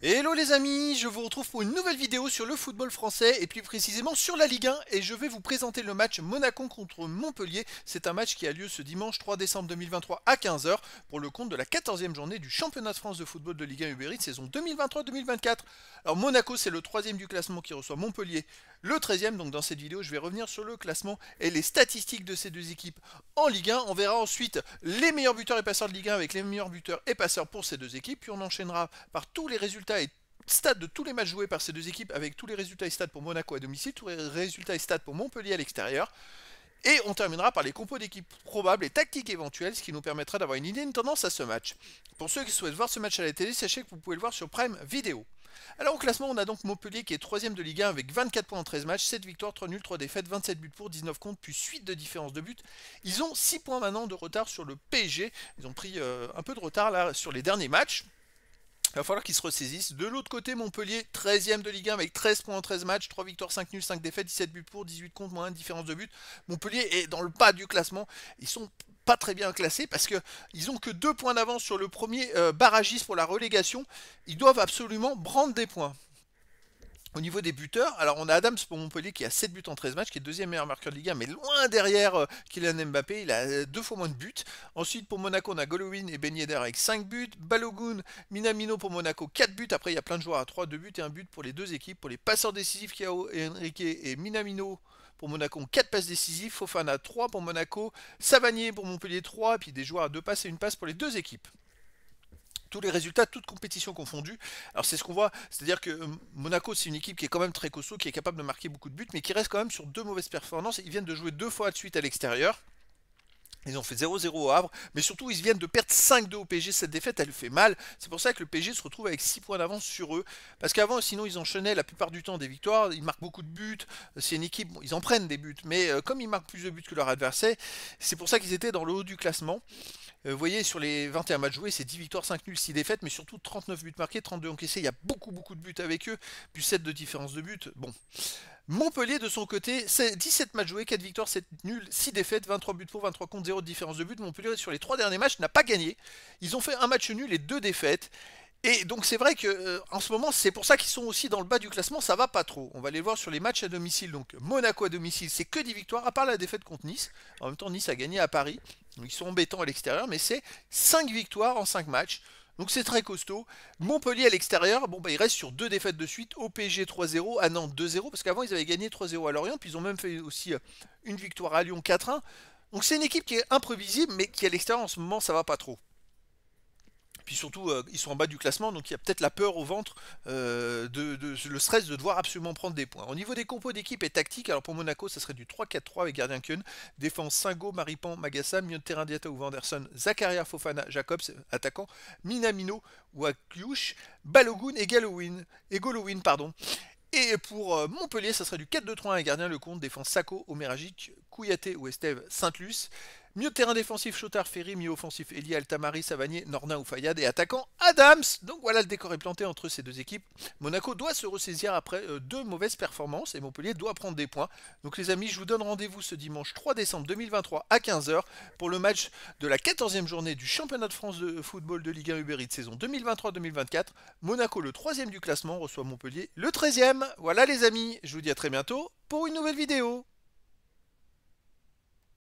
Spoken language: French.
Hello les amis, je vous retrouve pour une nouvelle vidéo sur le football français et plus précisément sur la Ligue 1 et je vais vous présenter le match Monaco contre Montpellier. C'est un match qui a lieu ce dimanche 3 décembre 2023 à 15 h pour le compte de la 14e journée du championnat de France de football de Ligue 1 Uber Eats saison 2023-2024. Alors Monaco c'est le troisième du classement qui reçoit Montpellier le 13e, donc dans cette vidéo je vais revenir sur le classement et les statistiques de ces deux équipes en Ligue 1. On verra ensuite les meilleurs buteurs et passeurs de Ligue 1 avec les meilleurs buteurs et passeurs pour ces deux équipes, puis on enchaînera par tous les résultats et stats de tous les matchs joués par ces deux équipes avec tous les résultats et stats pour Monaco à domicile, tous les résultats et stats pour Montpellier à l'extérieur. Et on terminera par les compos d'équipes probables et tactiques éventuelles, ce qui nous permettra d'avoir une idée, une tendance à ce match. Pour ceux qui souhaitent voir ce match à la télé, sachez que vous pouvez le voir sur Prime Vidéo. Alors au classement, on a donc Montpellier qui est 3ème de Ligue 1 avec 24 points en 13 matchs, 7 victoires, 3 nuls, 3 défaites, 27 buts pour, 19 contre, plus 8 de différence de but. Ils ont 6 points maintenant de retard sur le PSG. Ils ont pris un peu de retard là sur les derniers matchs. Il va falloir qu'ils se ressaisissent. De l'autre côté, Montpellier, 13e de Ligue 1 avec 13 points en 13 matchs, 3 victoires, 5 nuls, 5 défaites, 17 buts pour, 18 contre, moins 1 différence de but. Montpellier est dans le bas du classement. Ils sont pas très bien classés parce qu'ils ont que 2 points d'avance sur le premier barragiste pour la relégation. Ils doivent absolument prendre des points. Au niveau des buteurs, alors on a Adams pour Montpellier qui a 7 buts en 13 matchs, qui est deuxième meilleur marqueur de Ligue 1, mais loin derrière Kylian Mbappé, il a 2 fois moins de buts. Ensuite pour Monaco, on a Golovin et Ben Yedder avec 5 buts. Balogun, Minamino pour Monaco, 4 buts. Après il y a plein de joueurs à 3, 2 buts et 1 but pour les deux équipes. Pour les passeurs décisifs, Kiao et Enrique et Minamino pour Monaco, 4 passes décisives. Fofana 3 pour Monaco, Savanier pour Montpellier 3, et puis des joueurs à 2 passes et une passe pour les deux équipes. Tous les résultats, toutes compétitions confondues. Alors c'est ce qu'on voit, c'est-à-dire que Monaco c'est une équipe qui est quand même très costaud, qui est capable de marquer beaucoup de buts, mais qui reste quand même sur 2 mauvaises performances. Ils viennent de jouer 2 fois de suite à l'extérieur. Ils ont fait 0-0 au Havre, mais surtout ils viennent de perdre 5-2 au PSG. Cette défaite elle fait mal. C'est pour ça que le PSG se retrouve avec 6 points d'avance sur eux. Parce qu'avant, sinon ils enchaînaient la plupart du temps des victoires, ils marquent beaucoup de buts. C'est une équipe, bon, ils en prennent des buts, mais comme ils marquent plus de buts que leur adversaire, c'est pour ça qu'ils étaient dans le haut du classement. Vous voyez, sur les 21 matchs joués, c'est 10 victoires, 5 nuls, 6 défaites, mais surtout 39 buts marqués, 32 encaissés. Il y a beaucoup de buts avec eux, plus 7 de différence de but. Bon. Montpellier, de son côté, c'est 17 matchs joués, 4 victoires, 7 nuls, 6 défaites, 23 buts pour, 23 contre, 0 de différence de but. Montpellier, sur les 3 derniers matchs, n'a pas gagné. Ils ont fait un match nul et 2 défaites. Et donc c'est vrai que en ce moment, c'est pour ça qu'ils sont aussi dans le bas du classement, ça va pas trop. On va les voir sur les matchs à domicile. Donc Monaco à domicile, c'est que 10 victoires, à part la défaite contre Nice. En même temps, Nice a gagné à Paris. Donc, ils sont embêtants à l'extérieur, mais c'est 5 victoires en 5 matchs. Donc c'est très costaud. Montpellier à l'extérieur, bon bah ils restent sur 2 défaites de suite, au PSG 3-0, à Nantes 2-0, parce qu'avant ils avaient gagné 3-0 à Lorient, puis ils ont même fait aussi une victoire à Lyon 4-1. Donc c'est une équipe qui est imprévisible, mais qui à l'extérieur en ce moment ça va pas trop. Puis surtout, ils sont en bas du classement, donc il y a peut-être la peur au ventre, le stress de devoir absolument prendre des points. Au niveau des compos d'équipe et tactique, alors pour Monaco, ça serait du 3-4-3 avec gardien Keun, défense Singo, Maripan, Magassa, milieu de terrain Diata ou Vanderson, Zakaria, Fofana, Jacobs, attaquant, Minamino ou Akiush, Balogun et Golovin, pardon. Et pour Montpellier, ça serait du 4-2-3 avec gardien Lecomte, défense Sako, Omeragic, Kouyaté ou Estève, Saint-Luce. Milieu de terrain défensif, Chotard, Ferry. Milieu offensif, Elie, Altamari, Savanier, Nornin ou Fayad. Et attaquant, Adams. Donc voilà, le décor est planté entre ces deux équipes. Monaco doit se ressaisir après 2 mauvaises performances et Montpellier doit prendre des points. Donc les amis, je vous donne rendez-vous ce dimanche 3 décembre 2023 à 15 h pour le match de la 14e journée du championnat de France de football de Ligue 1 Uber Eats saison 2023-2024. Monaco, le 3e du classement, reçoit Montpellier, le 13e. Voilà les amis, je vous dis à très bientôt pour une nouvelle vidéo.